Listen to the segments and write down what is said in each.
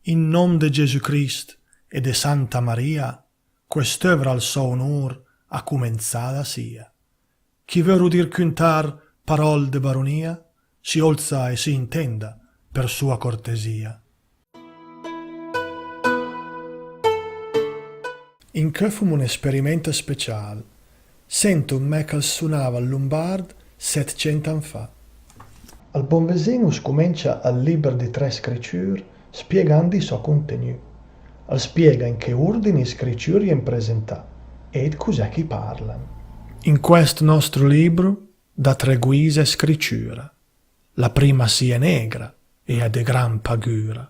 In nom de Gesù Christ e de Santa Maria, quest'œuvre al suo onor a començada sia. Chi veu udir cuntar parol de baronia, si olza e si intenda per sua cortesia. In che fu un esperimento speciale. Sento un me che suonava al Lombard 700 anni fa. Al Bonvesino scomincia al libro di 3 scritture spiegando il suo contenuto. Al spiega in che ordine le scritture in presentà ed cos'è che parlano. In questo nostro libro da 3 guise scrittura. La prima sia negra e è de gran pagura.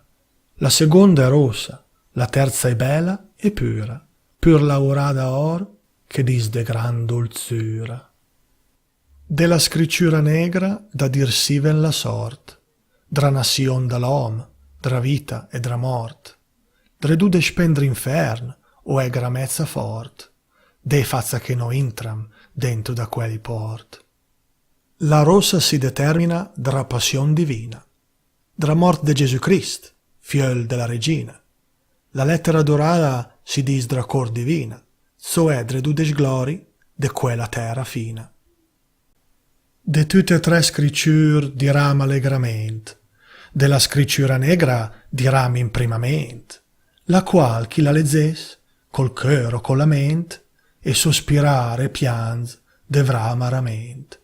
La seconda è rossa, la terza è bella e pura. Pur lavorada or che dis de gran dolzura. Della scrittura negra da dir siven la sort, dra nazion da l'om, dra vita e dra mort, dre du de spendre infern o è gramezza fort, de fazza che no intram dentro da quelli port. La rossa si determina dra passion divina, dra mort de Gesù Christ, fiel della regina. La lettera dorada si dis dra cor divina, so è dre du des glori de quella terra fina. De tutte e 3 scritture diram allegrament, della scrittura negra diram imprimament, la qual chi la legges, col cœur o con la ment, e sospirare e pianz devrà amarament.